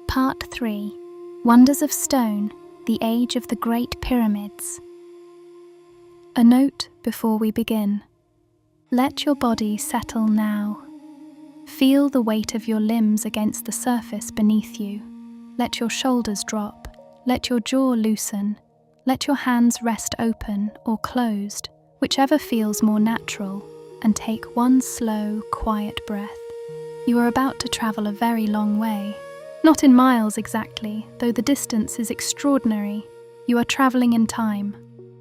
Part 3. Wonders of Stone, the Age of the Great Pyramids. A note before we begin. Let your body settle now. Feel the weight of your limbs against the surface beneath you. Let your shoulders drop. Let your jaw loosen. Let your hands rest open or closed, whichever feels more natural, and take one slow, quiet breath. You are about to travel a very long way. Not in miles exactly, though the distance is extraordinary. You are traveling in time,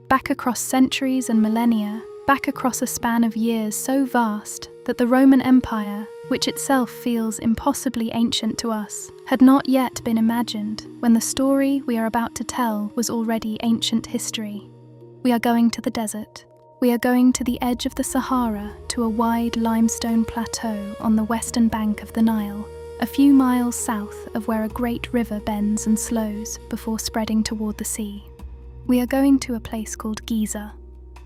back across centuries and millennia, back across a span of years so vast that the Roman Empire, which itself feels impossibly ancient to us, had not yet been imagined when the story we are about to tell was already ancient history. We are going to the desert. We are going to the edge of the Sahara, to a wide limestone plateau on the western bank of the Nile, a few miles south of where a great river bends and slows before spreading toward the sea. We are going to a place called Giza,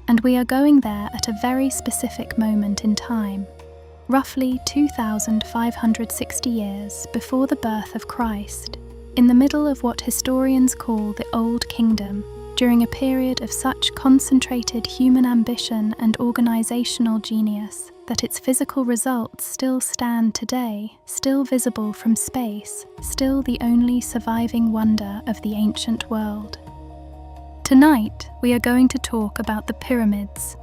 and we are going there at a very specific moment in time, roughly 2,560 years before the birth of Christ, in the middle of what historians call the Old Kingdom, during a period of such concentrated human ambition and organizational genius that its physical results still stand today, still visible from space, still the only surviving wonder of the ancient world. Tonight, we are going to talk about the pyramids,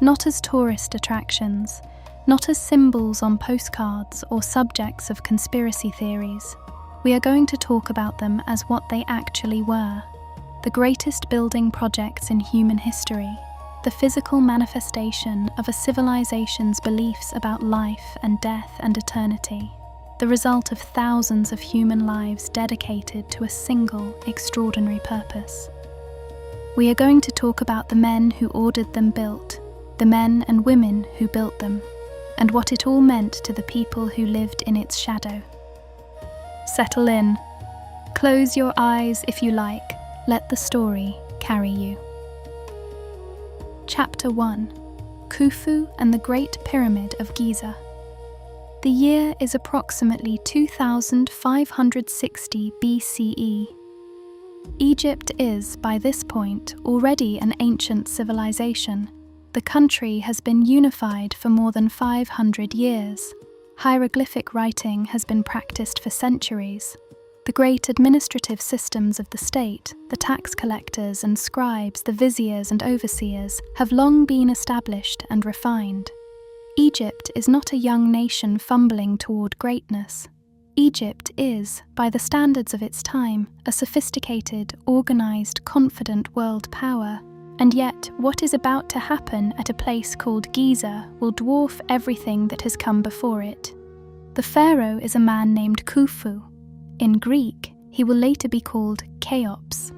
not as tourist attractions, not as symbols on postcards or subjects of conspiracy theories. We are going to talk about them as what they actually were, the greatest building projects in human history, the physical manifestation of a civilization's beliefs about life and death and eternity, the result of thousands of human lives dedicated to a single extraordinary purpose. We are going to talk about the men who ordered them built, the men and women who built them, and what it all meant to the people who lived in its shadow. Settle in. Close your eyes if you like. Let the story carry you. Chapter 1. Khufu and the Great Pyramid of Giza. The year is approximately 2560 BCE. Egypt is, by this point, already an ancient civilization. The country has been unified for more than 500 years. Hieroglyphic writing has been practiced for centuries. The great administrative systems of the state, the tax collectors and scribes, the viziers and overseers, have long been established and refined. Egypt is not a young nation fumbling toward greatness. Egypt is, by the standards of its time, a sophisticated, organized, confident world power. And yet, what is about to happen at a place called Giza will dwarf everything that has come before it. The pharaoh is a man named Khufu. In Greek, he will later be called Cheops.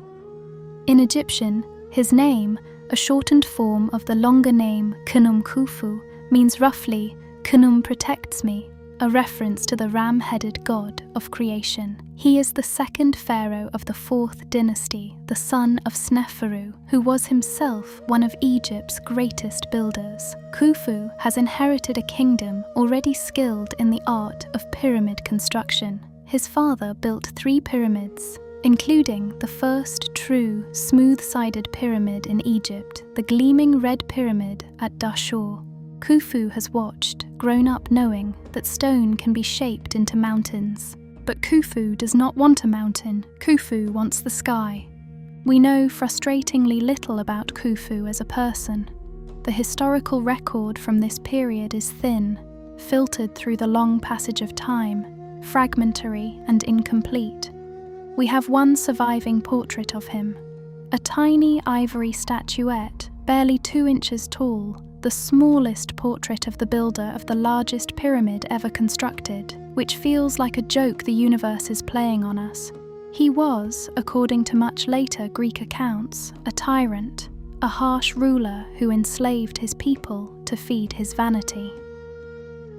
In Egyptian, his name, a shortened form of the longer name Khnum Khufu, means roughly, Khnum protects me, a reference to the ram-headed god of creation. He is the second pharaoh of the 4th dynasty, the son of Sneferu, who was himself one of Egypt's greatest builders. Khufu has inherited a kingdom already skilled in the art of pyramid construction. His father built 3 pyramids, including the first true, smooth-sided pyramid in Egypt, the gleaming red pyramid at Dashur. Khufu has watched, grown up knowing that stone can be shaped into mountains. But Khufu does not want a mountain. Khufu wants the sky. We know frustratingly little about Khufu as a person. The historical record from this period is thin, filtered through the long passage of time, fragmentary and incomplete. We have one surviving portrait of him, a tiny ivory statuette, barely 2 inches tall, the smallest portrait of the builder of the largest pyramid ever constructed, which feels like a joke the universe is playing on us. He was, according to much later Greek accounts, a tyrant, a harsh ruler who enslaved his people to feed his vanity.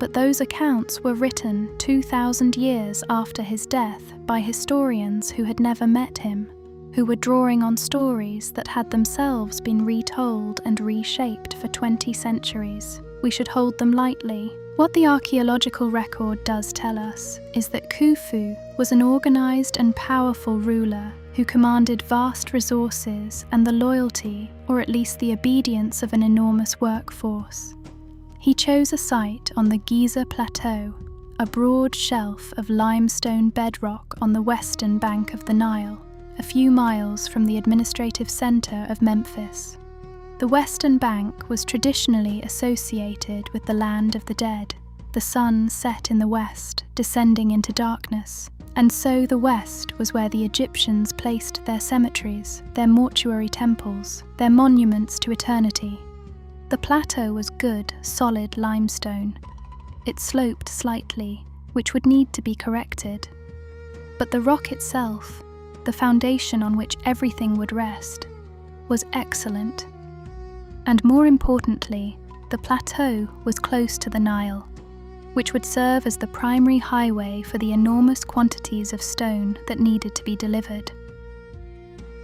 But those accounts were written 2,000 years after his death by historians who had never met him, who were drawing on stories that had themselves been retold and reshaped for 20 centuries. We should hold them lightly, What the archaeological record does tell us is that Khufu was an organized and powerful ruler who commanded vast resources and the loyalty, or at least the obedience, of an enormous workforce. He chose a site on the Giza Plateau, a broad shelf of limestone bedrock on the western bank of the Nile, a few miles from the administrative center of Memphis. The western bank was traditionally associated with the land of the dead. The sun set in the west, descending into darkness, and so the west was where the Egyptians placed their cemeteries, their mortuary temples, their monuments to eternity. The plateau was good, solid limestone. It sloped slightly, which would need to be corrected. But the rock itself, the foundation on which everything would rest, was excellent. And more importantly, the plateau was close to the Nile, which would serve as the primary highway for the enormous quantities of stone that needed to be delivered.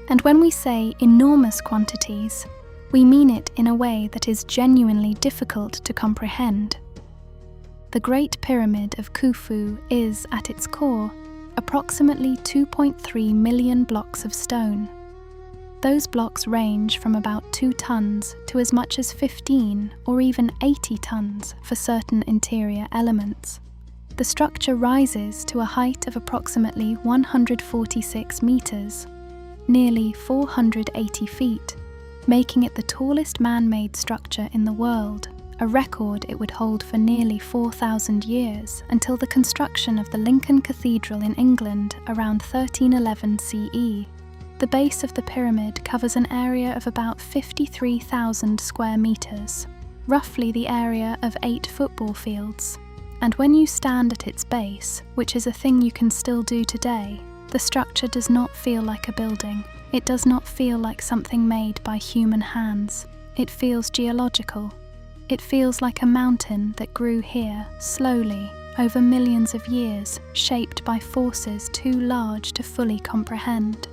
And when we say enormous quantities, we mean it in a way that is genuinely difficult to comprehend. The Great Pyramid of Khufu is, at its core, approximately 2.3 million blocks of stone. Those blocks range from about 2 tons to as much as 15 or even 80 tons for certain interior elements. The structure rises to a height of approximately 146 meters, nearly 480 feet, making it the tallest man-made structure in the world, a record it would hold for nearly 4,000 years until the construction of the Lincoln Cathedral in England around 1311 CE. The base of the pyramid covers an area of about 53,000 square meters, roughly the area of 8 football fields. And when you stand at its base, which is a thing you can still do today, the structure does not feel like a building. It does not feel like something made by human hands. It feels geological. It feels like a mountain that grew here, slowly, over millions of years, shaped by forces too large to fully comprehend.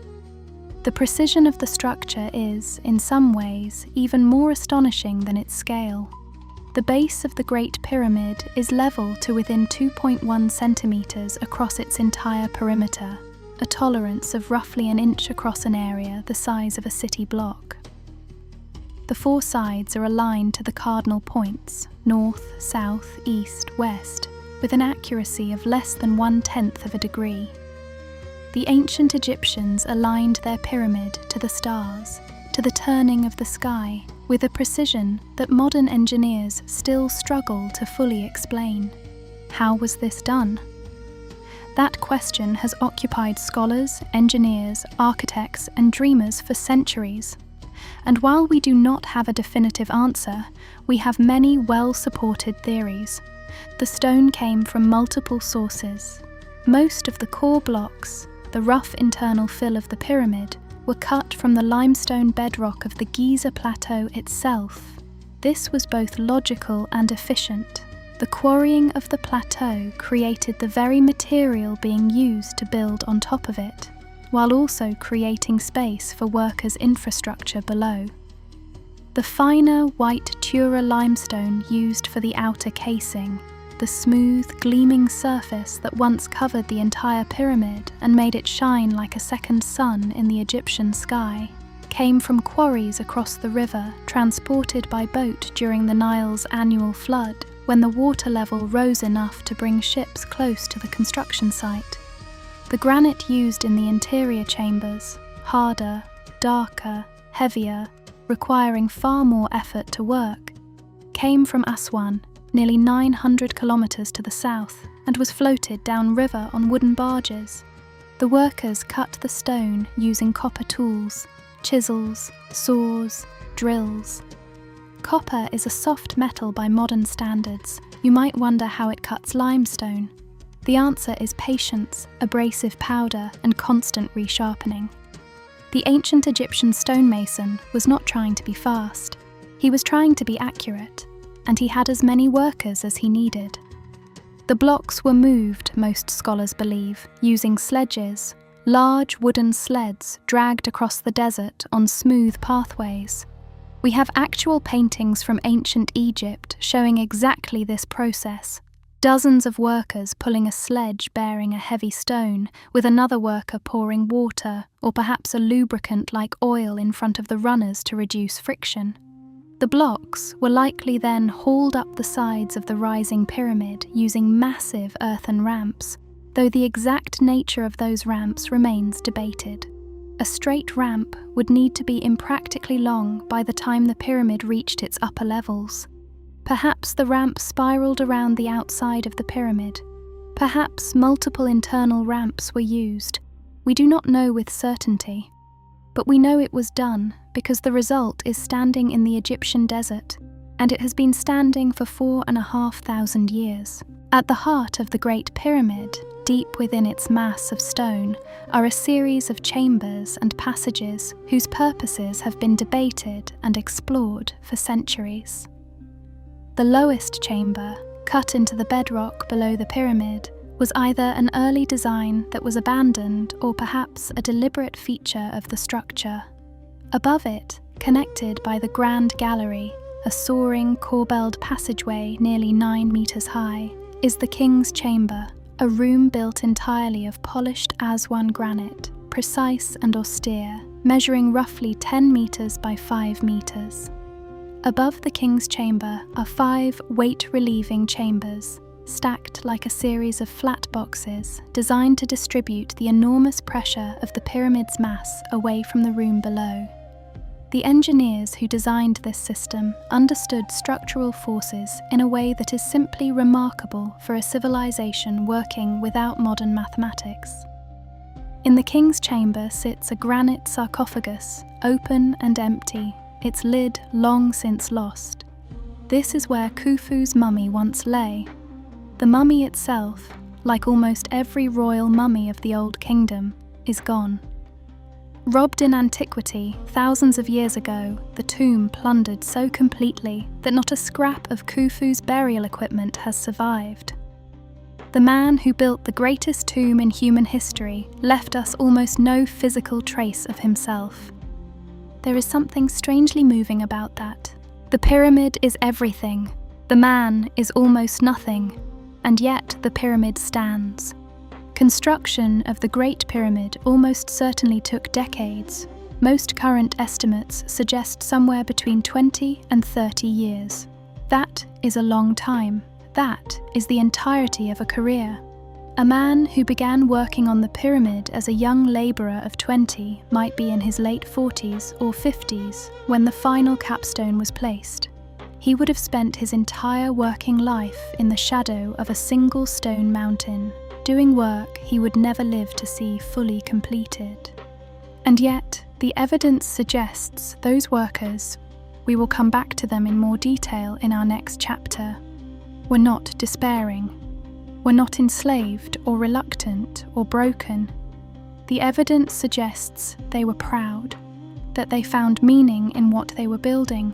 The precision of the structure is, in some ways, even more astonishing than its scale. The base of the Great Pyramid is level to within 2.1 centimeters across its entire perimeter, a tolerance of roughly an inch across an area the size of a city block. The 4 sides are aligned to the cardinal points, north, south, east, west, with an accuracy of less than 1/10 of a degree. The ancient Egyptians aligned their pyramid to the stars, to the turning of the sky, with a precision that modern engineers still struggle to fully explain. How was this done? That question has occupied scholars, engineers, architects, and dreamers for centuries. And while we do not have a definitive answer, we have many well-supported theories. The stone came from multiple sources. Most of the core blocks, the rough internal fill of the pyramid, were cut from the limestone bedrock of the Giza Plateau itself. This was both logical and efficient. The quarrying of the plateau created the very material being used to build on top of it, while also creating space for workers' infrastructure below. The finer white Tura limestone used for the outer casing, the smooth, gleaming surface that once covered the entire pyramid and made it shine like a second sun in the Egyptian sky, came from quarries across the river transported by boat during the Nile's annual flood, when the water level rose enough to bring ships close to the construction site. The granite used in the interior chambers, harder, darker, heavier, requiring far more effort to work, came from Aswan, nearly 900 kilometers to the south, and was floated downriver on wooden barges. The workers cut the stone using copper tools, chisels, saws, drills. Copper is a soft metal by modern standards. You might wonder how it cuts limestone. The answer is patience, abrasive powder, and constant resharpening. The ancient Egyptian stonemason was not trying to be fast. He was trying to be accurate, and he had as many workers as he needed. The blocks were moved, most scholars believe, using sledges, large wooden sleds dragged across the desert on smooth pathways. We have actual paintings from ancient Egypt showing exactly this process. Dozens of workers pulling a sledge bearing a heavy stone, with another worker pouring water or perhaps a lubricant like oil in front of the runners to reduce friction. The blocks were likely then hauled up the sides of the rising pyramid using massive earthen ramps, though the exact nature of those ramps remains debated. A straight ramp would need to be impractically long by the time the pyramid reached its upper levels. Perhaps the ramp spiraled around the outside of the pyramid. Perhaps multiple internal ramps were used. We do not know with certainty. But we know it was done because the result is standing in the Egyptian desert, and it has been standing for 4,500 years. At the heart of the Great Pyramid, deep within its mass of stone, are a series of chambers and passages whose purposes have been debated and explored for centuries. The lowest chamber, cut into the bedrock below the pyramid, was either an early design that was abandoned or perhaps a deliberate feature of the structure. Above it, connected by the Grand Gallery, a soaring corbelled passageway nearly 9 meters high, is the King's Chamber, a room built entirely of polished Aswan granite, precise and austere, measuring roughly 10 meters by 5 meters. Above the King's Chamber are 5 weight-relieving chambers, stacked like a series of flat boxes designed to distribute the enormous pressure of the pyramid's mass away from the room below. The engineers who designed this system understood structural forces in a way that is simply remarkable for a civilization working without modern mathematics. In the King's Chamber sits a granite sarcophagus, open and empty, its lid long since lost. This is where Khufu's mummy once lay. The mummy itself, like almost every royal mummy of the Old Kingdom, is gone. Robbed in antiquity, thousands of years ago, the tomb plundered so completely that not a scrap of Khufu's burial equipment has survived. The man who built the greatest tomb in human history left us almost no physical trace of himself. There is something strangely moving about that. The pyramid is everything, the man is almost nothing, and yet the pyramid stands. Construction of the Great Pyramid almost certainly took decades. Most current estimates suggest somewhere between 20 and 30 years. That is a long time. That is the entirety of a career. A man who began working on the pyramid as a young labourer of 20 might be in his late 40s or 50s when the final capstone was placed. He would have spent his entire working life in the shadow of a single stone mountain, doing work he would never live to see fully completed. And yet, the evidence suggests those workers, we will come back to them in more detail in our next chapter, were not despairing, were not enslaved or reluctant or broken. The evidence suggests they were proud, that they found meaning in what they were building,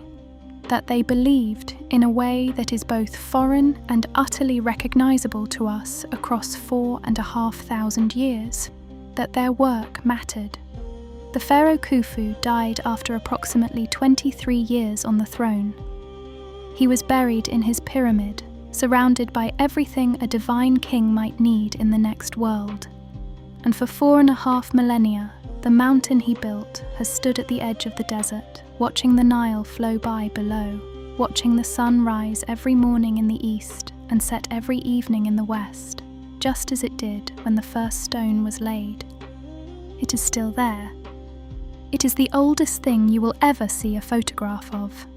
that they believed in a way that is both foreign and utterly recognizable to us across 4,500 years, that their work mattered. The pharaoh Khufu died after approximately 23 years on the throne. He was buried in his pyramid, surrounded by everything a divine king might need in the next world. And for 4.5 millennia, the mountain he built has stood at the edge of the desert, watching the Nile flow by below, watching the sun rise every morning in the east and set every evening in the west, just as it did when the first stone was laid. It is still there. It is the oldest thing you will ever see a photograph of.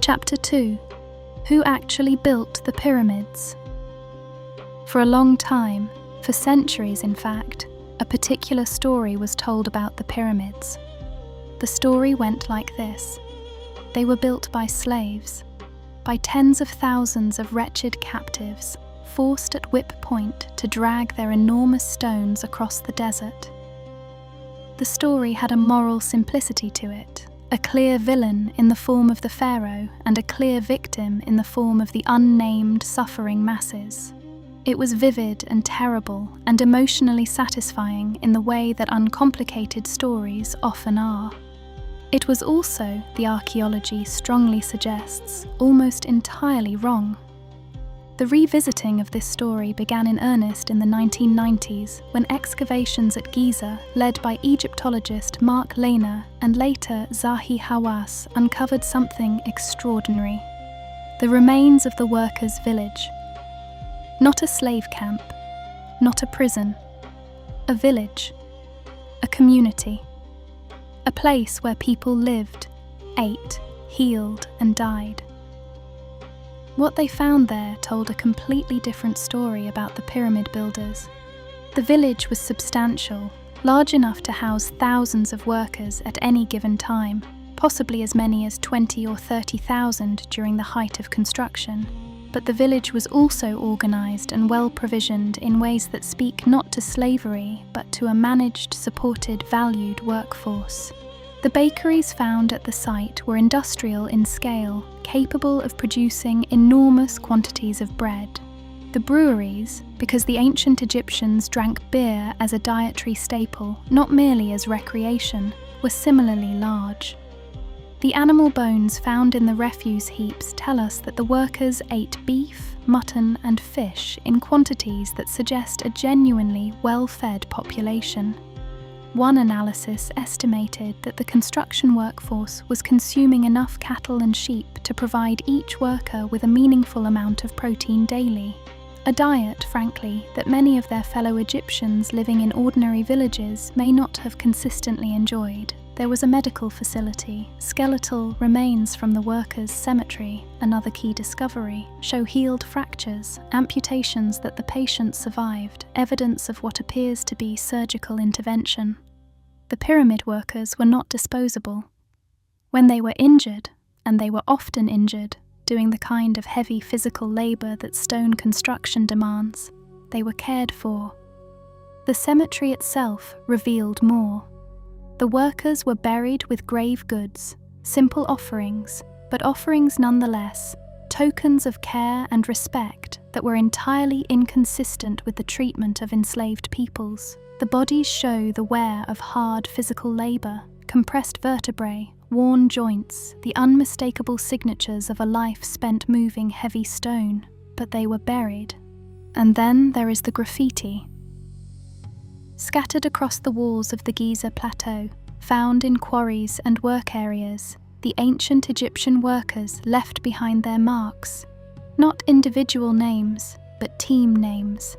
Chapter 2. Who actually built the pyramids? For a long time, for centuries in fact, a particular story was told about the pyramids. The story went like this. They were built by slaves, by tens of thousands of wretched captives, forced at whip point to drag their enormous stones across the desert. The story had a moral simplicity to it, a clear villain in the form of the pharaoh and a clear victim in the form of the unnamed suffering masses. It was vivid and terrible and emotionally satisfying in the way that uncomplicated stories often are. It was also, the archaeology strongly suggests, almost entirely wrong. The revisiting of this story began in earnest in the 1990s when excavations at Giza, led by Egyptologist Mark Lehner and later Zahi Hawass, uncovered something extraordinary: the remains of the workers' village. Not a slave camp, not a prison, a village, a community, a place where people lived, ate, healed, and died. What they found there told a completely different story about the pyramid builders. The village was substantial, large enough to house thousands of workers at any given time, possibly as many as 20 or 30,000 during the height of construction. But the village was also organised and well provisioned in ways that speak not to slavery, but to a managed, supported, valued workforce. The bakeries found at the site were industrial in scale, capable of producing enormous quantities of bread. The breweries, because the ancient Egyptians drank beer as a dietary staple, not merely as recreation, were similarly large. The animal bones found in the refuse heaps tell us that the workers ate beef, mutton, and fish in quantities that suggest a genuinely well-fed population. One analysis estimated that the construction workforce was consuming enough cattle and sheep to provide each worker with a meaningful amount of protein daily. A diet, frankly, that many of their fellow Egyptians living in ordinary villages may not have consistently enjoyed. There was a medical facility. Skeletal remains from the workers' cemetery, another key discovery, show healed fractures, amputations that the patient survived, evidence of what appears to be surgical intervention. The pyramid workers were not disposable. When they were injured, and they were often injured, doing the kind of heavy physical labour that stone construction demands, they were cared for. The cemetery itself revealed more. The workers were buried with grave goods, simple offerings, but offerings nonetheless, tokens of care and respect that were entirely inconsistent with the treatment of enslaved peoples. The bodies show the wear of hard physical labour, compressed vertebrae, worn joints, the unmistakable signatures of a life spent moving heavy stone, but they were buried. And then there is the graffiti. Scattered across the walls of the Giza Plateau, found in quarries and work areas, the ancient Egyptian workers left behind their marks, not individual names, but team names.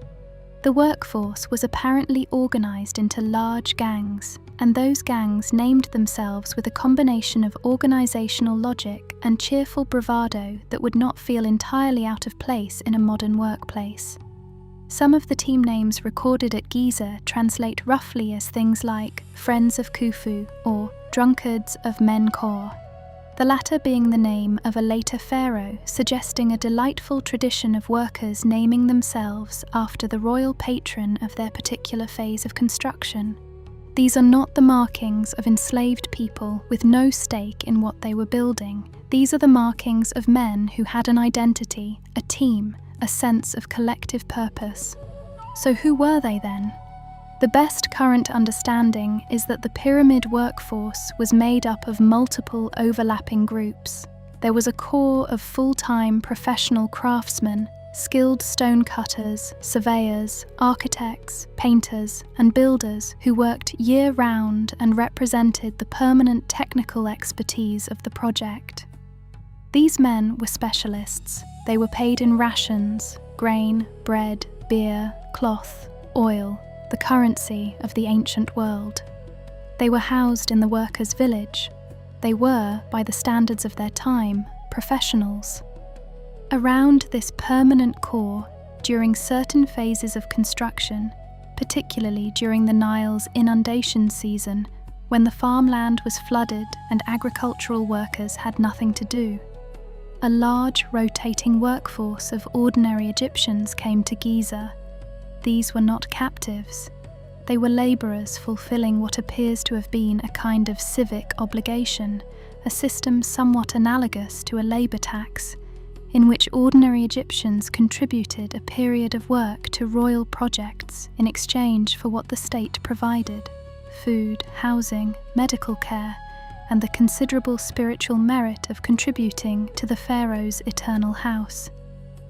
The workforce was apparently organised into large gangs, and those gangs named themselves with a combination of organisational logic and cheerful bravado that would not feel entirely out of place in a modern workplace. Some of the team names recorded at Giza translate roughly as things like Friends of Khufu or Drunkards of Menkaure, the latter being the name of a later pharaoh, suggesting a delightful tradition of workers naming themselves after the royal patron of their particular phase of construction. These are not the markings of enslaved people with no stake in what they were building. These are the markings of men who had an identity, a team, a sense of collective purpose. So who were they then? The best current understanding is that the pyramid workforce was made up of multiple overlapping groups. There was a core of full-time professional craftsmen, skilled stone cutters, surveyors, architects, painters, and builders who worked year-round and represented the permanent technical expertise of the project. These men were specialists. They were paid in rations, grain, bread, beer, cloth, oil, the currency of the ancient world. They were housed in the workers' village. They were, by the standards of their time, professionals. Around this permanent core, during certain phases of construction, particularly during the Nile's inundation season, when the farmland was flooded and agricultural workers had nothing to do, a large rotating workforce of ordinary Egyptians came to Giza. These were not captives. They were labourers fulfilling what appears to have been a kind of civic obligation, a system somewhat analogous to a labour tax, in which ordinary Egyptians contributed a period of work to royal projects in exchange for what the state provided: food, housing, medical care, and the considerable spiritual merit of contributing to the pharaoh's eternal house.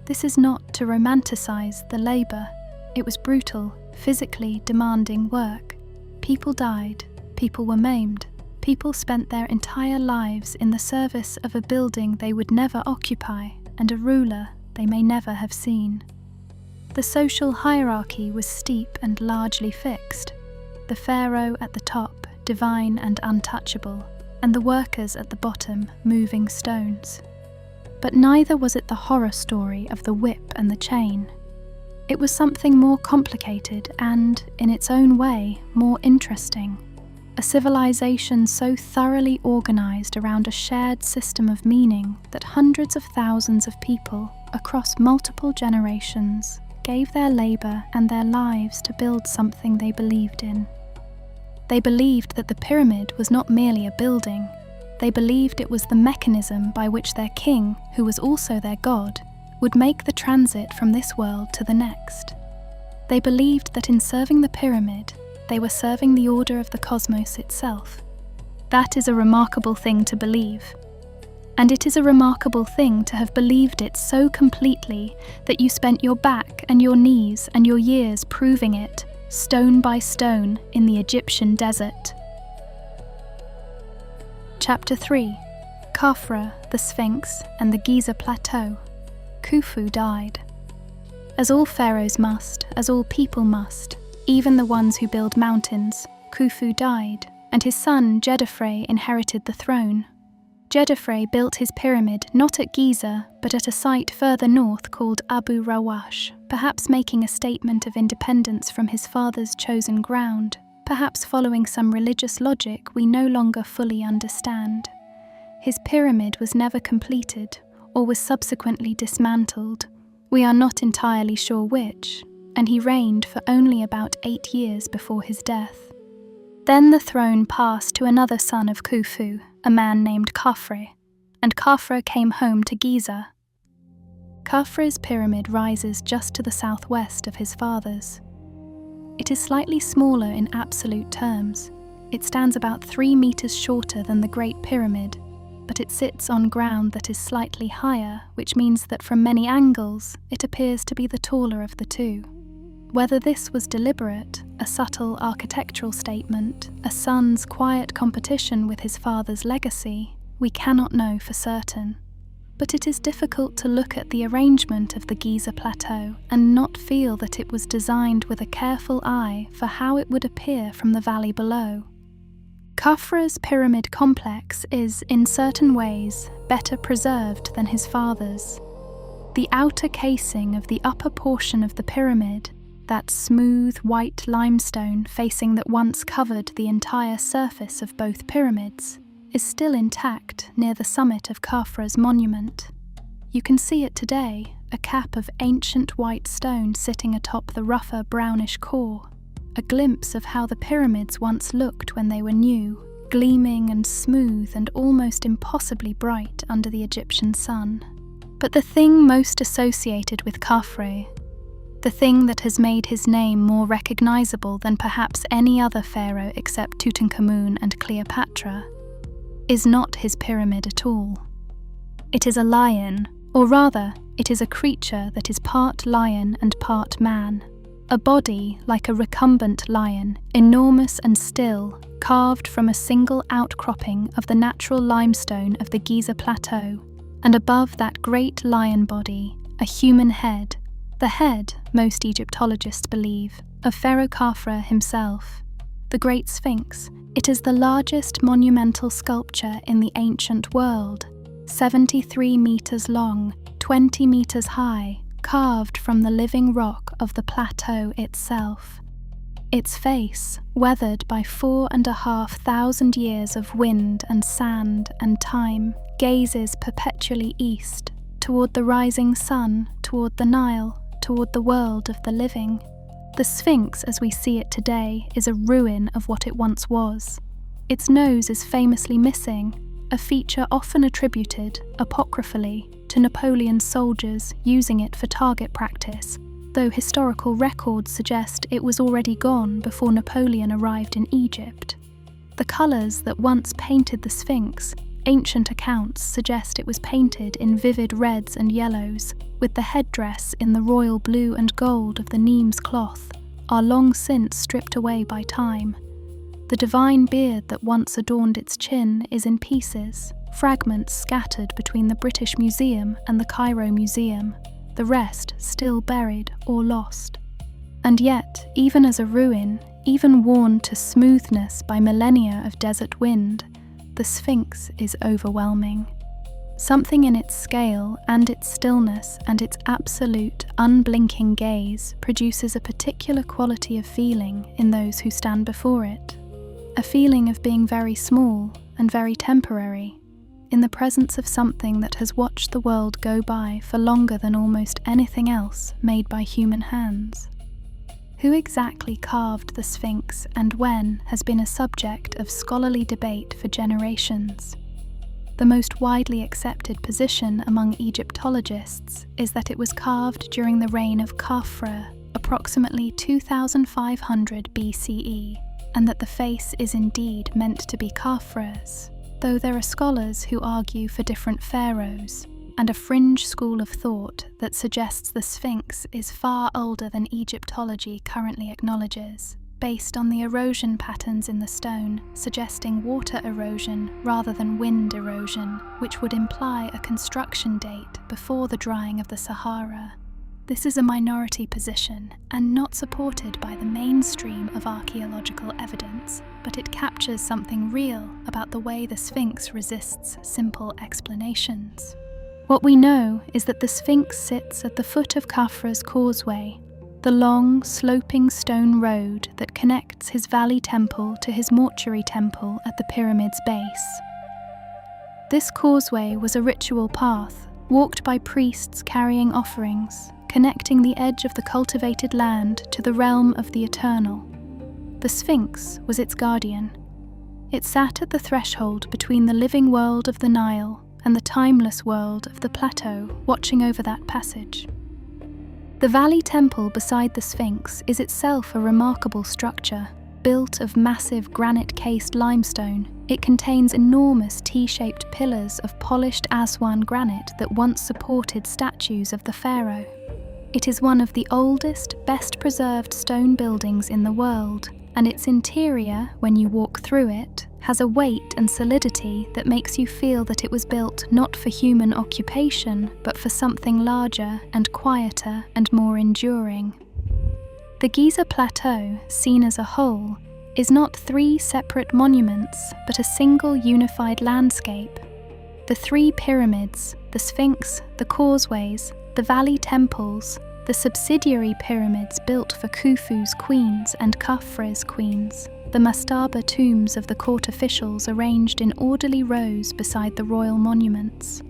This is not to romanticize the labor. It was brutal, physically demanding work. People died, people were maimed, people spent their entire lives in the service of a building they would never occupy and a ruler they may never have seen. The social hierarchy was steep and largely fixed. The pharaoh at the top, divine and untouchable, and the workers at the bottom, moving stones. But neither was it the horror story of the whip and the chain. It was something more complicated and, in its own way, more interesting. A civilization so thoroughly organized around a shared system of meaning that hundreds of thousands of people, across multiple generations, gave their labor and their lives to build something they believed in. They believed that the pyramid was not merely a building. They believed it was the mechanism by which their king, who was also their god, would make the transit from this world to the next. They believed that in serving the pyramid, they were serving the order of the cosmos itself. That is a remarkable thing to believe. And it is a remarkable thing to have believed it so completely that you spent your back and your knees and your years proving it, stone by stone, in the Egyptian desert. Chapter 3. Khafre, the Sphinx, and the Giza Plateau. Khufu died. As all pharaohs must, as all people must, even the ones who build mountains, Khufu died, and his son Khafre inherited the throne. Khafre built his pyramid not at Giza, but at a site further north called Abu Rawash, perhaps making a statement of independence from his father's chosen ground, perhaps following some religious logic we no longer fully understand. His pyramid was never completed, or was subsequently dismantled. We are not entirely sure which, and he reigned for only about 8 years before his death. Then the throne passed to another son of Khufu, a man named Khafre, and Khafre came home to Giza. Khafre's pyramid rises just to the southwest of his father's. It is slightly smaller in absolute terms. It stands about 3 meters shorter than the Great Pyramid, but it sits on ground that is slightly higher, which means that from many angles it appears to be the taller of the two. Whether this was deliberate, a subtle architectural statement, a son's quiet competition with his father's legacy, we cannot know for certain. But it is difficult to look at the arrangement of the Giza Plateau and not feel that it was designed with a careful eye for how it would appear from the valley below. Khafre's pyramid complex is, in certain ways, better preserved than his father's. The outer casing of the upper portion of the pyramid, that smooth white limestone facing that once covered the entire surface of both pyramids, is still intact near the summit of Khafre's monument. You can see it today, a cap of ancient white stone sitting atop the rougher brownish core, a glimpse of how the pyramids once looked when they were new, gleaming and smooth and almost impossibly bright under the Egyptian sun. But the thing most associated with Khafre, the thing that has made his name more recognizable than perhaps any other pharaoh except Tutankhamun and Cleopatra, is not his pyramid at all. It is a lion, or rather, it is a creature that is part lion and part man. A body like a recumbent lion, enormous and still, carved from a single outcropping of the natural limestone of the Giza Plateau, and above that great lion body, a human head, the head, most Egyptologists believe, of Pharaoh Khafre himself. The Great Sphinx, it is the largest monumental sculpture in the ancient world, 73 meters long, 20 meters high, carved from the living rock of the plateau itself. Its face, weathered by 4,500 years of wind and sand and time, gazes perpetually east, toward the rising sun, toward the Nile, toward the world of the living. The Sphinx as we see it today is a ruin of what it once was. Its nose is famously missing, a feature often attributed, apocryphally, to Napoleon's soldiers using it for target practice, though historical records suggest it was already gone before Napoleon arrived in Egypt. The colours that once painted the Sphinx, ancient accounts suggest it was painted in vivid reds and yellows, with the headdress in the royal blue and gold of the Thames cloth, are long since stripped away by time. The divine beard that once adorned its chin is in pieces, fragments scattered between the British Museum and the Cairo Museum, the rest still buried or lost. And yet, even as a ruin, even worn to smoothness by millennia of desert wind, the Sphinx is overwhelming. Something in its scale and its stillness and its absolute, unblinking gaze produces a particular quality of feeling in those who stand before it. A feeling of being very small and very temporary, in the presence of something that has watched the world go by for longer than almost anything else made by human hands. Who exactly carved the Sphinx and when has been a subject of scholarly debate for generations. The most widely accepted position among Egyptologists is that it was carved during the reign of Khafre, approximately 2500 BCE, and that the face is indeed meant to be Khafre's, though there are scholars who argue for different pharaohs, and a fringe school of thought that suggests the Sphinx is far older than Egyptology currently acknowledges, based on the erosion patterns in the stone suggesting water erosion rather than wind erosion, which would imply a construction date before the drying of the Sahara. This is a minority position and not supported by the mainstream of archaeological evidence, but it captures something real about the way the Sphinx resists simple explanations. What we know is that the Sphinx sits at the foot of Khafre's causeway, the long, sloping stone road that connects his valley temple to his mortuary temple at the pyramid's base. This causeway was a ritual path, walked by priests carrying offerings, connecting the edge of the cultivated land to the realm of the eternal. The Sphinx was its guardian. It sat at the threshold between the living world of the Nile and the timeless world of the plateau, watching over that passage. The valley temple beside the Sphinx is itself a remarkable structure. Built of massive granite-cased limestone, it contains enormous T-shaped pillars of polished Aswan granite that once supported statues of the pharaoh. It is one of the oldest, best-preserved stone buildings in the world, and its interior, when you walk through it, has a weight and solidity that makes you feel that it was built not for human occupation, but for something larger and quieter and more enduring. The Giza Plateau, seen as a whole, is not three separate monuments, but a single unified landscape. The three pyramids, the Sphinx, the causeways, the valley temples, the subsidiary pyramids built for Khufu's queens and Khafre's queens, the mastaba tombs of the court officials arranged in orderly rows beside the royal monuments.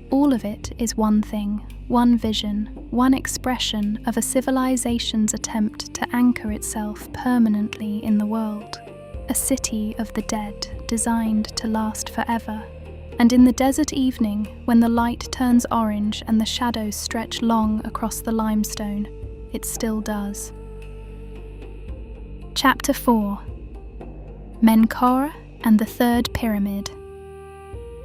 All of it is one thing, one vision, one expression of a civilization's attempt to anchor itself permanently in the world. A city of the dead designed to last forever. And in the desert evening, when the light turns orange and the shadows stretch long across the limestone, it still does. Chapter 4. Menkaure and the Third Pyramid.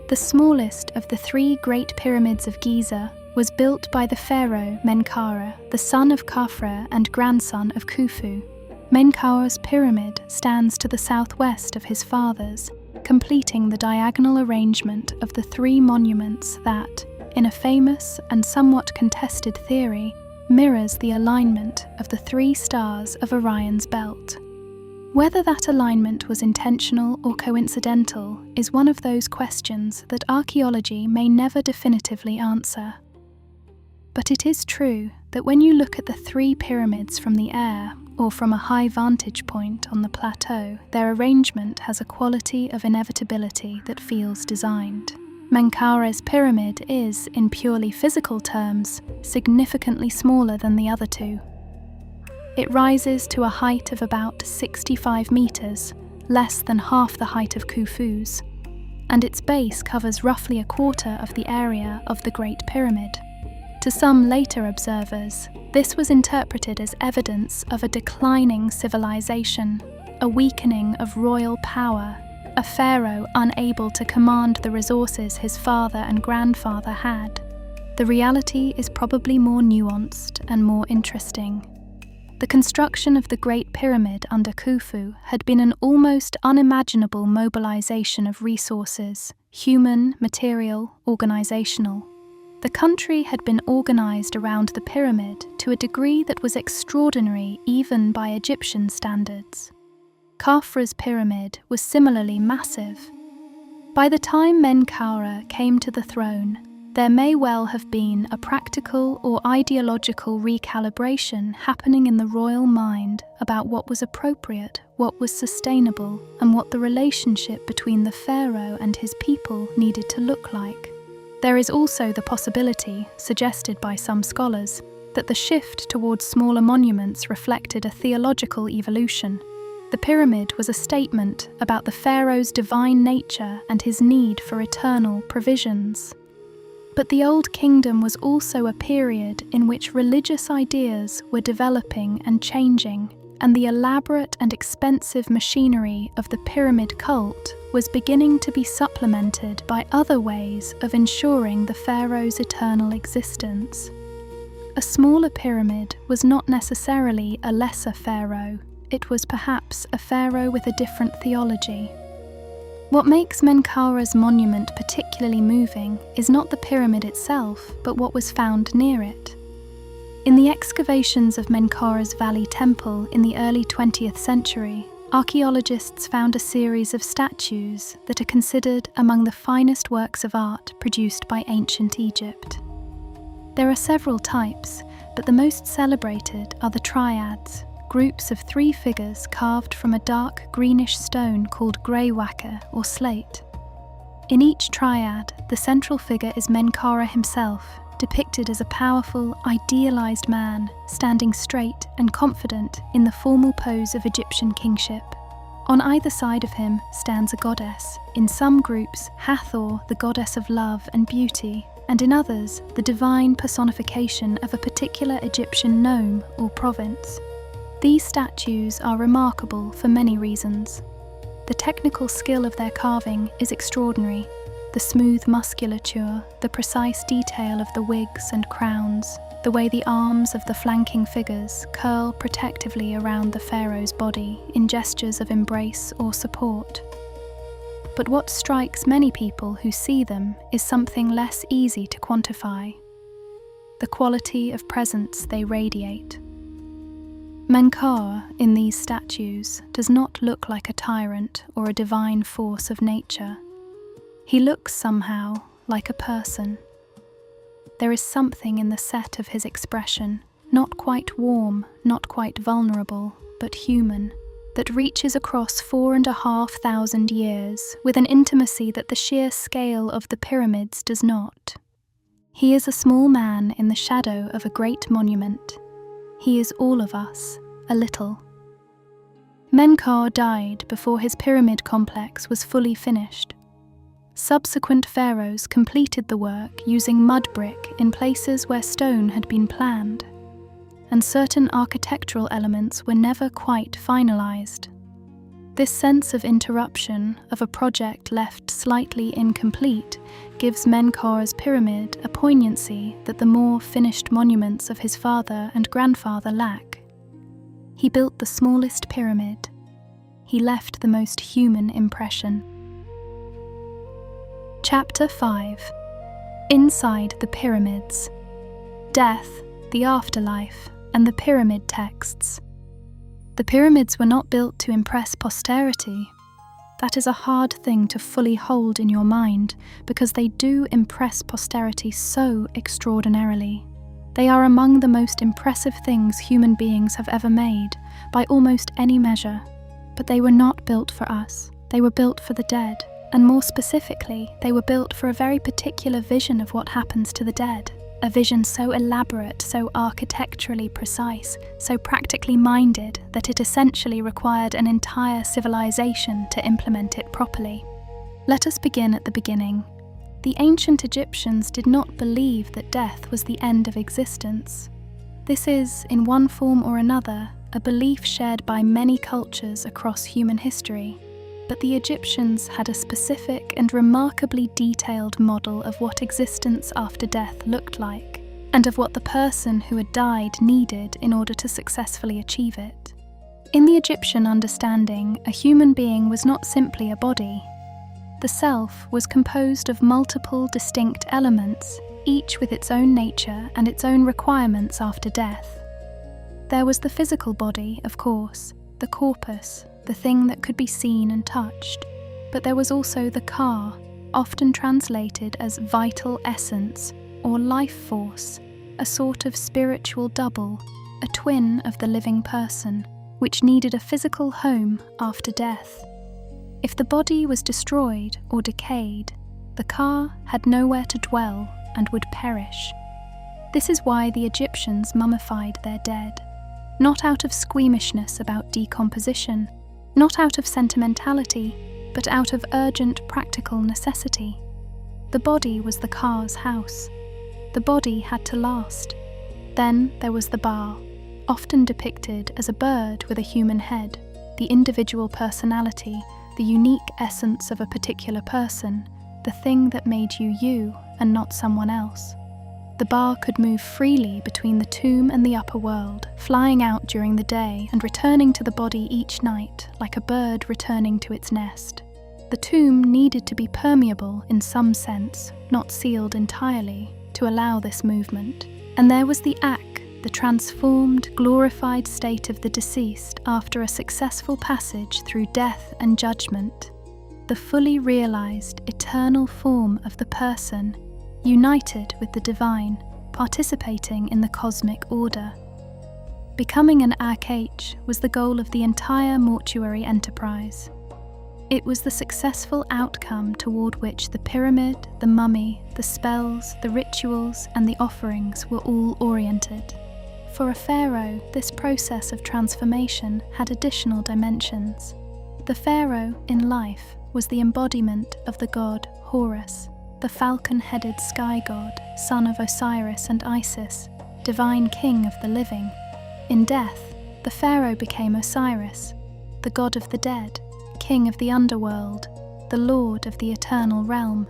The smallest of the three great pyramids of Giza was built by the pharaoh Menkaure, the son of Khafre and grandson of Khufu. Menkaure's pyramid stands to the southwest of his father's, completing the diagonal arrangement of the three monuments that, in a famous and somewhat contested theory, mirrors the alignment of the three stars of Orion's belt. Whether that alignment was intentional or coincidental is one of those questions that archaeology may never definitively answer. But it is true that when you look at the three pyramids from the air, or from a high vantage point on the plateau, their arrangement has a quality of inevitability that feels designed. Menkaure's pyramid is, in purely physical terms, significantly smaller than the other two. It rises to a height of about 65 meters, less than half the height of Khufu's, and its base covers roughly a quarter of the area of the Great Pyramid. To some later observers, this was interpreted as evidence of a declining civilization, a weakening of royal power, a pharaoh unable to command the resources his father and grandfather had. The reality is probably more nuanced and more interesting. The construction of the Great Pyramid under Khufu had been an almost unimaginable mobilization of resources, human, material, organizational. The country had been organized around the pyramid to a degree that was extraordinary even by Egyptian standards. Khafre's pyramid was similarly massive. By the time Menkaure came to the throne, there may well have been a practical or ideological recalibration happening in the royal mind about what was appropriate, what was sustainable, and what the relationship between the pharaoh and his people needed to look like. There is also the possibility, suggested by some scholars, that the shift towards smaller monuments reflected a theological evolution. The pyramid was a statement about the pharaoh's divine nature and his need for eternal provisions. But the Old Kingdom was also a period in which religious ideas were developing and changing, and the elaborate and expensive machinery of the pyramid cult was beginning to be supplemented by other ways of ensuring the pharaoh's eternal existence. A smaller pyramid was not necessarily a lesser pharaoh, it was perhaps a pharaoh with a different theology. What makes Menkaure's monument particularly moving is not the pyramid itself, but what was found near it. In the excavations of Menkaure's Valley Temple in the early 20th century, archaeologists found a series of statues that are considered among the finest works of art produced by ancient Egypt. There are several types, but the most celebrated are the triads, groups of 3 figures carved from a dark greenish stone called greywacke or slate. In each triad, the central figure is Menkaure himself, depicted as a powerful, idealized man standing straight and confident in the formal pose of Egyptian kingship. On either side of him stands a goddess, in some groups Hathor, the goddess of love and beauty, and in others the divine personification of a particular Egyptian nome or province. These statues are remarkable for many reasons. The technical skill of their carving is extraordinary. The smooth musculature, the precise detail of the wigs and crowns, the way the arms of the flanking figures curl protectively around the pharaoh's body in gestures of embrace or support. But what strikes many people who see them is something less easy to quantify: the quality of presence they radiate. Menkaure, in these statues, does not look like a tyrant or a divine force of nature. He looks somehow like a person. There is something in the set of his expression, not quite warm, not quite vulnerable, but human, that reaches across 4,500 years with an intimacy that the sheer scale of the pyramids does not. He is a small man in the shadow of a great monument. He is all of us, a little. Menkaure died before his pyramid complex was fully finished. Subsequent pharaohs completed the work using mud brick in places where stone had been planned, and certain architectural elements were never quite finalized. This sense of interruption of a project left slightly incomplete gives Menkaure's pyramid a poignancy that the more finished monuments of his father and grandfather lack. He built the smallest pyramid. He left the most human impression. Chapter 5. Inside the Pyramids. Death, the Afterlife, and the Pyramid Texts. The pyramids were not built to impress posterity. That is a hard thing to fully hold in your mind, because they do impress posterity so extraordinarily. They are among the most impressive things human beings have ever made, by almost any measure. But they were not built for us. They were built for the dead. And more specifically, they were built for a very particular vision of what happens to the dead. A vision so elaborate, so architecturally precise, so practically minded that it essentially required an entire civilization to implement it properly. Let us begin at the beginning. The ancient Egyptians did not believe that death was the end of existence. This is, in one form or another, a belief shared by many cultures across human history. but the Egyptians had a specific and remarkably detailed model of what existence after death looked like, and of what the person who had died needed in order to successfully achieve it. In the Egyptian understanding, a human being was not simply a body. The self was composed of multiple distinct elements, each with its own nature and its own requirements after death. There was the physical body, of course, the corpus, the thing that could be seen and touched, but there was also the ka, often translated as vital essence or life force, a sort of spiritual double, a twin of the living person, which needed a physical home after death. If the body was destroyed or decayed, the ka had nowhere to dwell and would perish. This is why the Egyptians mummified their dead, not out of squeamishness about decomposition, not out of sentimentality, but out of urgent practical necessity. The body was the ka's house. The body had to last. Then there was the ba, often depicted as a bird with a human head, the individual personality, the unique essence of a particular person, the thing that made you you and not someone else. The ba could move freely between the tomb and the upper world, flying out during the day and returning to the body each night, like a bird returning to its nest. The tomb needed to be permeable in some sense, not sealed entirely, to allow this movement. And there was the ak, the transformed, glorified state of the deceased after a successful passage through death and judgment, the fully realized, eternal form of the person, united with the divine, participating in the cosmic order. Becoming an Ak-H was the goal of the entire mortuary enterprise. It was the successful outcome toward which the pyramid, the mummy, the spells, the rituals, and the offerings were all oriented. For a pharaoh, this process of transformation had additional dimensions. The pharaoh, in life, was the embodiment of the god Horus, the falcon-headed sky god, son of Osiris and Isis, divine king of the living. In death, the pharaoh became Osiris, the god of the dead, king of the underworld, the lord of the eternal realm.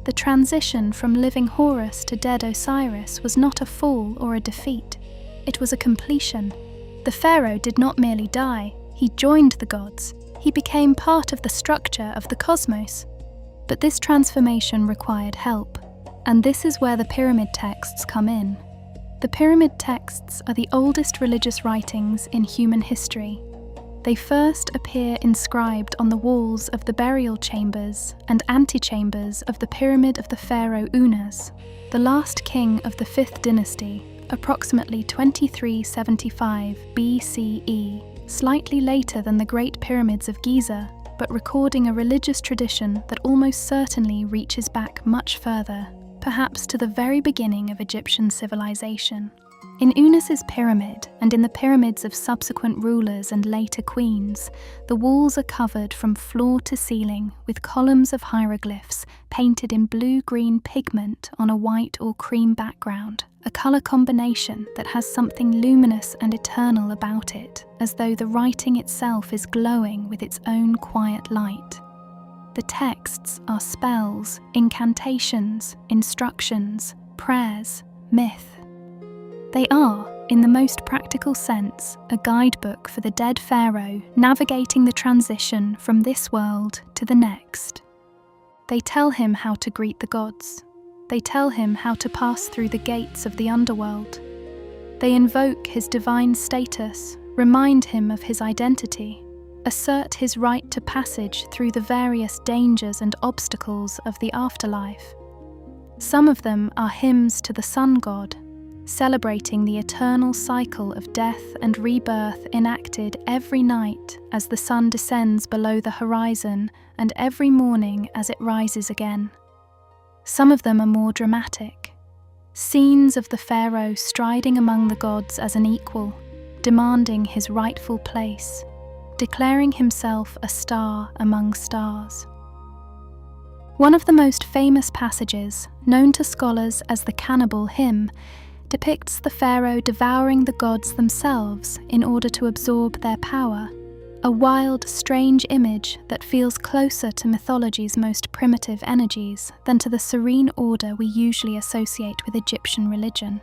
The transition from living Horus to dead Osiris was not a fall or a defeat. It was a completion. The pharaoh did not merely die, he joined the gods. He became part of the structure of the cosmos. But this transformation required help, and this is where the pyramid texts come in. The pyramid texts are the oldest religious writings in human history. They first appear inscribed on the walls of the burial chambers and antechambers of the pyramid of the pharaoh Unas, the last king of the 5th dynasty, approximately 2375 BCE, slightly later than the Great Pyramids of Giza, but recording a religious tradition that almost certainly reaches back much further, perhaps to the very beginning of Egyptian civilization. In Unas's pyramid, and in the pyramids of subsequent rulers and later queens, the walls are covered from floor to ceiling with columns of hieroglyphs painted in blue-green pigment on a white or cream background, a colour combination that has something luminous and eternal about it, as though the writing itself is glowing with its own quiet light. The texts are spells, incantations, instructions, prayers, myth. They are, in the most practical sense, a guidebook for the dead pharaoh navigating the transition from this world to the next. They tell him how to greet the gods. They tell him how to pass through the gates of the underworld. They invoke his divine status, remind him of his identity, assert his right to passage through the various dangers and obstacles of the afterlife. Some of them are hymns to the sun god, celebrating the eternal cycle of death and rebirth enacted every night as the sun descends below the horizon and every morning as it rises again. Some of them are more dramatic, scenes of the pharaoh striding among the gods as an equal, demanding his rightful place, declaring himself a star among stars. One of the most famous passages, known to scholars as the Cannibal Hymn, depicts the pharaoh devouring the gods themselves in order to absorb their power, a wild, strange image that feels closer to mythology's most primitive energies than to the serene order we usually associate with Egyptian religion.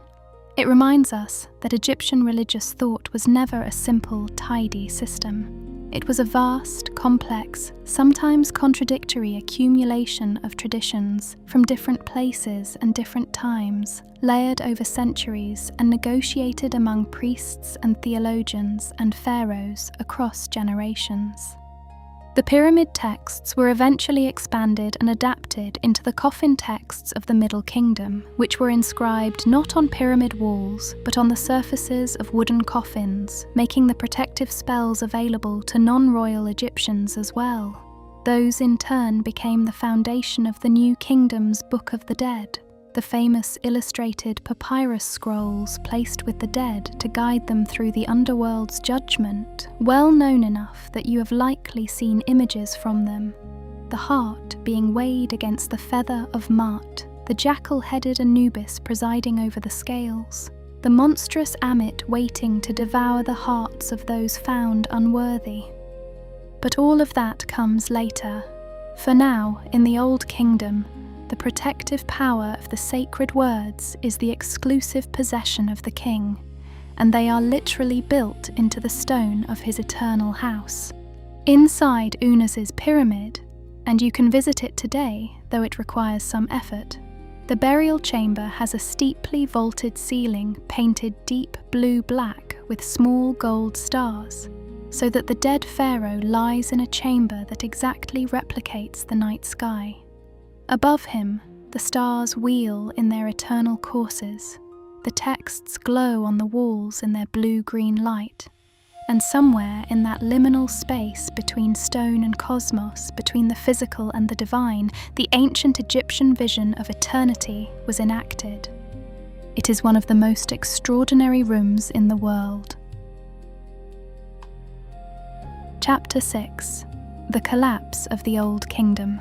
It reminds us that Egyptian religious thought was never a simple, tidy system. It was a vast, complex, sometimes contradictory accumulation of traditions from different places and different times, layered over centuries and negotiated among priests and theologians and pharaohs across generations. The pyramid texts were eventually expanded and adapted into the coffin texts of the Middle Kingdom, which were inscribed not on pyramid walls but on the surfaces of wooden coffins, making the protective spells available to non-royal Egyptians as well. Those in turn became the foundation of the New Kingdom's Book of the Dead, the famous illustrated papyrus scrolls placed with the dead to guide them through the underworld's judgment, well known enough that you have likely seen images from them. The heart being weighed against the feather of Ma'at, the jackal-headed Anubis presiding over the scales, the monstrous Ammit waiting to devour the hearts of those found unworthy. But all of that comes later. For now, in the Old Kingdom, the protective power of the sacred words is the exclusive possession of the king, and they are literally built into the stone of his eternal house. Inside Unus's pyramid, and you can visit it today, though it requires some effort, the burial chamber has a steeply vaulted ceiling painted deep blue-black with small gold stars, so that the dead pharaoh lies in a chamber that exactly replicates the night sky. Above him, the stars wheel in their eternal courses, the texts glow on the walls in their blue-green light, and somewhere in that liminal space between stone and cosmos, between the physical and the divine, the ancient Egyptian vision of eternity was enacted. It is one of the most extraordinary rooms in the world. Chapter 6: The Collapse of the Old Kingdom.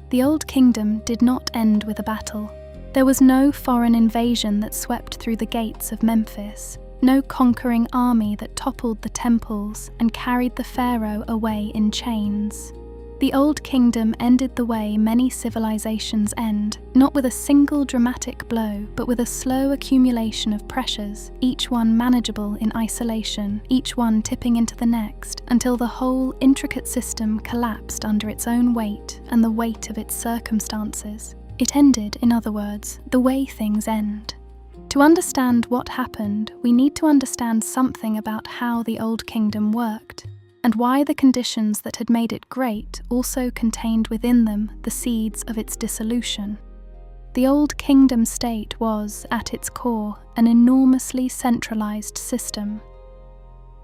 The Old Kingdom did not end with a battle. There was no foreign invasion that swept through the gates of Memphis, no conquering army that toppled the temples and carried the pharaoh away in chains. The Old Kingdom ended the way many civilizations end, not with a single dramatic blow, but with a slow accumulation of pressures, each one manageable in isolation, each one tipping into the next, until the whole intricate system collapsed under its own weight and the weight of its circumstances. It ended, in other words, the way things end. To understand what happened, we need to understand something about how the Old Kingdom worked, and why the conditions that had made it great also contained within them the seeds of its dissolution. The Old Kingdom state was, at its core, an enormously centralized system.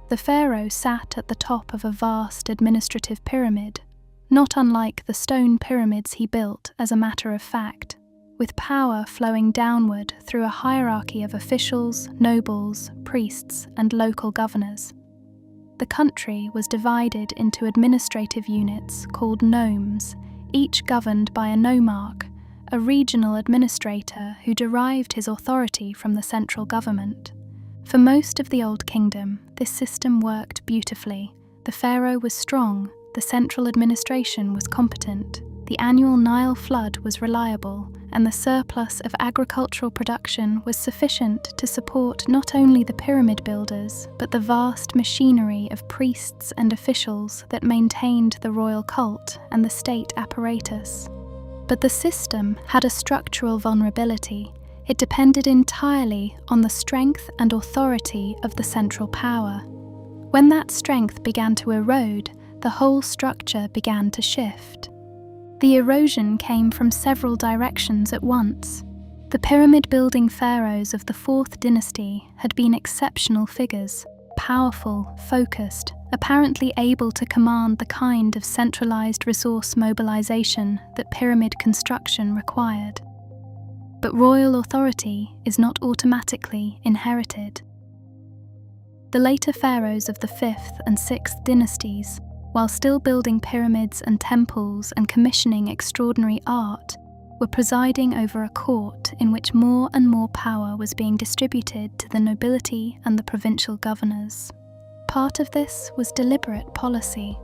The pharaoh sat at the top of a vast administrative pyramid, not unlike the stone pyramids he built as a matter of fact, with power flowing downward through a hierarchy of officials, nobles, priests, and local governors. The country was divided into administrative units called nomes, each governed by a nomarch, a regional administrator who derived his authority from the central government. For most of the Old Kingdom, this system worked beautifully. The pharaoh was strong, the central administration was competent, the annual Nile flood was reliable, and the surplus of agricultural production was sufficient to support not only the pyramid builders, but the vast machinery of priests and officials that maintained the royal cult and the state apparatus. But the system had a structural vulnerability. It depended entirely on the strength and authority of the central power. When that strength began to erode, the whole structure began to shift. The erosion came from several directions at once. The pyramid-building pharaohs of the 4th dynasty had been exceptional figures, powerful, focused, apparently able to command the kind of centralized resource mobilization that pyramid construction required. But royal authority is not automatically inherited. The later pharaohs of the 5th and 6th dynasties, while still building pyramids and temples and commissioning extraordinary art, were presiding over a court in which more and more power was being distributed to the nobility and the provincial governors. Part of this was deliberate policy.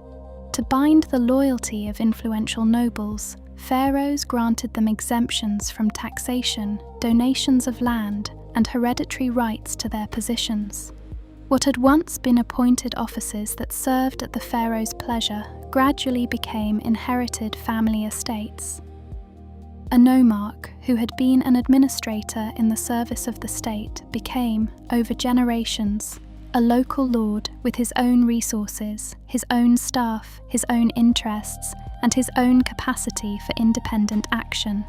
To bind the loyalty of influential nobles, pharaohs granted them exemptions from taxation, donations of land, and hereditary rights to their positions. What had once been appointed offices that served at the pharaoh's pleasure gradually became inherited family estates. A nomarch who had been an administrator in the service of the state became, over generations, a local lord with his own resources, his own staff, his own interests, and his own capacity for independent action.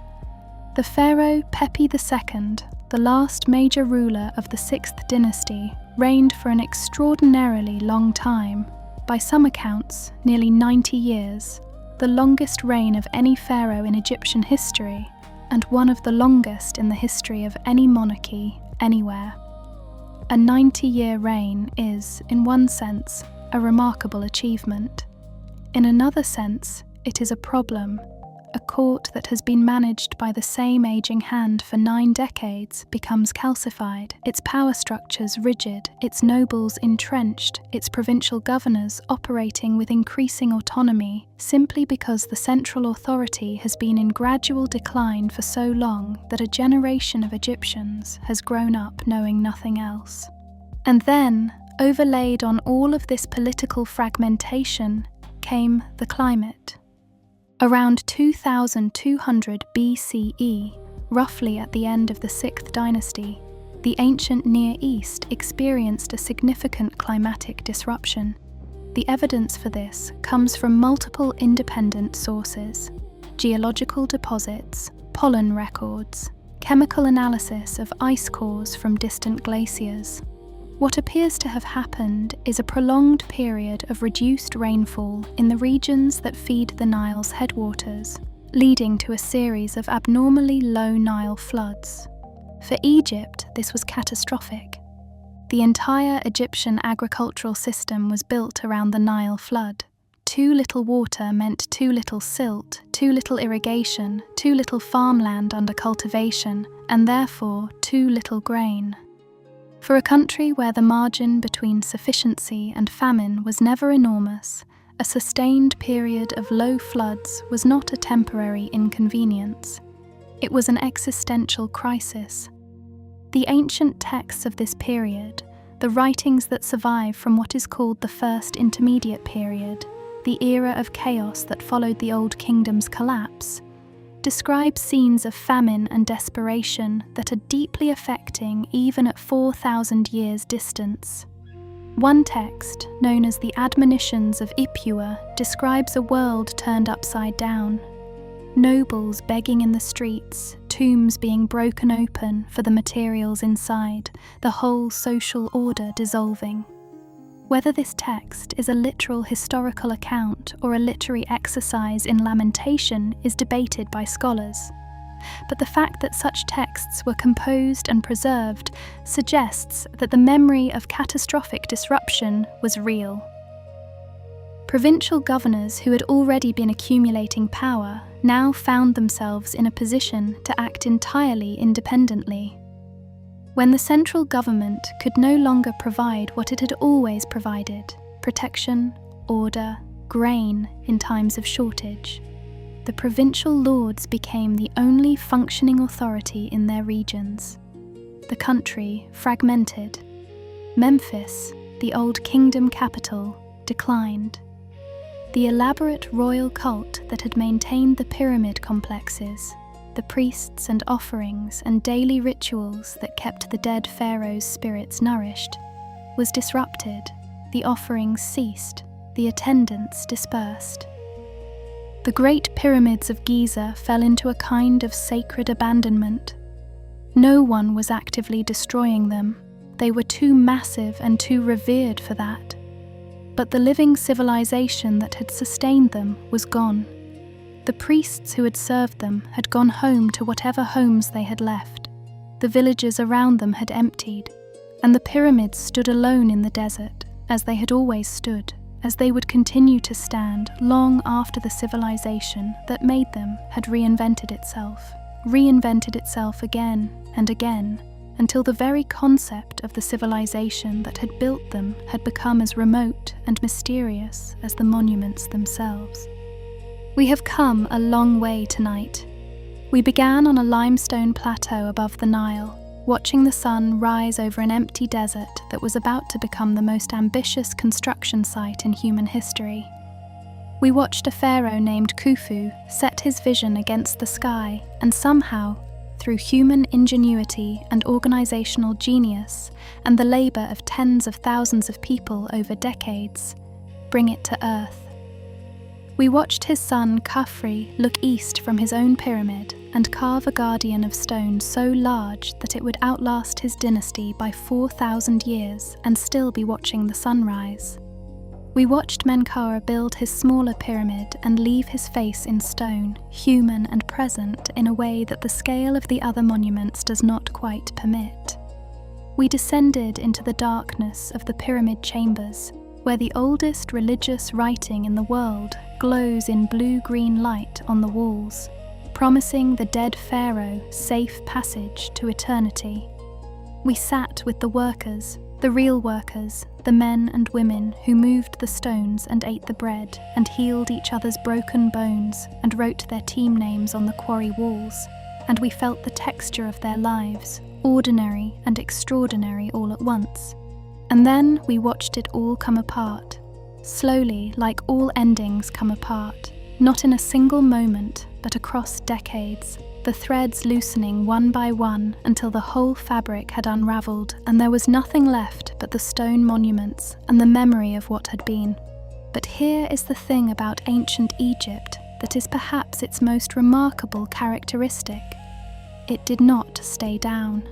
The pharaoh Pepi II, the last major ruler of the 6th dynasty, reigned for an extraordinarily long time, by some accounts nearly 90 years, the longest reign of any pharaoh in Egyptian history, and one of the longest in the history of any monarchy anywhere. A 90-year reign is, in one sense, a remarkable achievement. In another sense, it is a problem. A court that has been managed by the same aging hand for 9 decades becomes calcified, its power structures rigid, its nobles entrenched, its provincial governors operating with increasing autonomy, simply because the central authority has been in gradual decline for so long that a generation of Egyptians has grown up knowing nothing else. And then, overlaid on all of this political fragmentation, came the climate. Around 2200 BCE, roughly at the end of the 6th dynasty, the ancient Near East experienced a significant climatic disruption. The evidence for this comes from multiple independent sources: geological deposits, pollen records, chemical analysis of ice cores from distant glaciers. What appears to have happened is a prolonged period of reduced rainfall in the regions that feed the Nile's headwaters, leading to a series of abnormally low Nile floods. For Egypt, this was catastrophic. The entire Egyptian agricultural system was built around the Nile flood. Too little water meant too little silt, too little irrigation, too little farmland under cultivation, and therefore too little grain. For a country where the margin between sufficiency and famine was never enormous, a sustained period of low floods was not a temporary inconvenience. It was an existential crisis. The ancient texts of this period, the writings that survive from what is called the First Intermediate Period, the era of chaos that followed the Old Kingdom's collapse, describe scenes of famine and desperation that are deeply affecting even at 4,000 years' distance. One text, known as the Admonitions of Ipuwer, describes a world turned upside down. Nobles begging in the streets, tombs being broken open for the materials inside, the whole social order dissolving. Whether this text is a literal historical account or a literary exercise in lamentation is debated by scholars. But the fact that such texts were composed and preserved suggests that the memory of catastrophic disruption was real. Provincial governors who had already been accumulating power now found themselves in a position to act entirely independently. When the central government could no longer provide what it had always provided, protection, order, grain in times of shortage, the provincial lords became the only functioning authority in their regions. The country fragmented. Memphis, the old kingdom capital, declined. The elaborate royal cult that had maintained the pyramid complexes, the priests and offerings and daily rituals that kept the dead pharaoh's spirits nourished, was disrupted, the offerings ceased, the attendants dispersed. The great pyramids of Giza fell into a kind of sacred abandonment. No one was actively destroying them. They were too massive and too revered for that. But the living civilization that had sustained them was gone. The priests who had served them had gone home to whatever homes they had left. The villages around them had emptied, and the pyramids stood alone in the desert, as they had always stood, as they would continue to stand long after the civilization that made them had reinvented itself again and again, until the very concept of the civilization that had built them had become as remote and mysterious as the monuments themselves. We have come a long way tonight. We began on a limestone plateau above the Nile, watching the sun rise over an empty desert that was about to become the most ambitious construction site in human history. We watched a pharaoh named Khufu set his vision against the sky and somehow, through human ingenuity and organizational genius and the labor of tens of thousands of people over decades, bring it to earth. We watched his son Khafre look east from his own pyramid and carve a guardian of stone so large that it would outlast his dynasty by 4,000 years and still be watching the sunrise. We watched Menkaure build his smaller pyramid and leave his face in stone, human and present in a way that the scale of the other monuments does not quite permit. We descended into the darkness of the pyramid chambers, where the oldest religious writing in the world glows in blue-green light on the walls, promising the dead pharaoh safe passage to eternity. We sat with the workers, the real workers, the men and women who moved the stones and ate the bread and healed each other's broken bones and wrote their team names on the quarry walls, and we felt the texture of their lives, ordinary and extraordinary all at once. And then we watched it all come apart, slowly, like all endings come apart, not in a single moment, but across decades, the threads loosening one by one until the whole fabric had unraveled and there was nothing left but the stone monuments and the memory of what had been. But here is the thing about ancient Egypt that is perhaps its most remarkable characteristic. It did not stay down.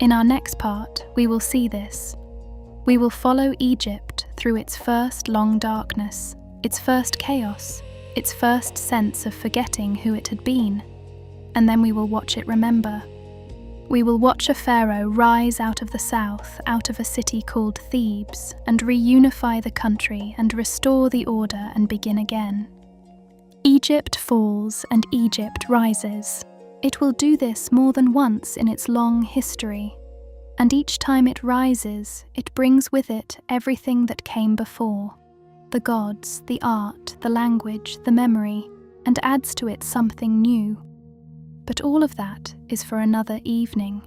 In our next part, we will see this. We will follow Egypt through its first long darkness, its first chaos, its first sense of forgetting who it had been, and then we will watch it remember. We will watch a pharaoh rise out of the south, out of a city called Thebes, and reunify the country and restore the order and begin again. Egypt falls and Egypt rises. It will do this more than once in its long history, and each time it rises, it brings with it everything that came before, the gods, the art, the language, the memory, and adds to it something new. But all of that is for another evening.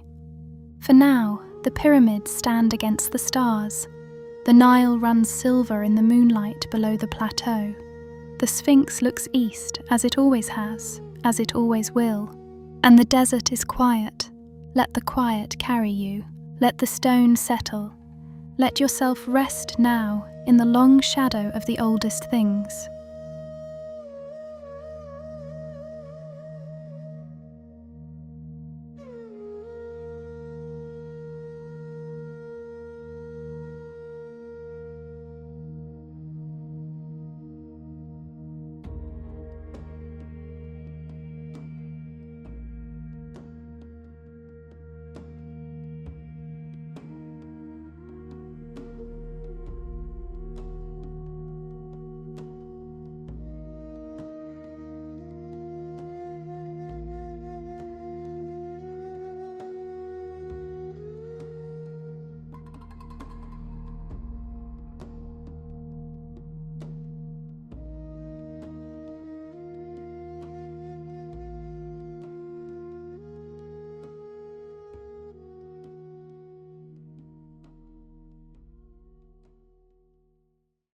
For now, the pyramids stand against the stars. The Nile runs silver in the moonlight below the plateau. The Sphinx looks east, as it always has, as it always will. And the desert is quiet. Let the quiet carry you. Let the stone settle. Let yourself rest now in the long shadow of the oldest things.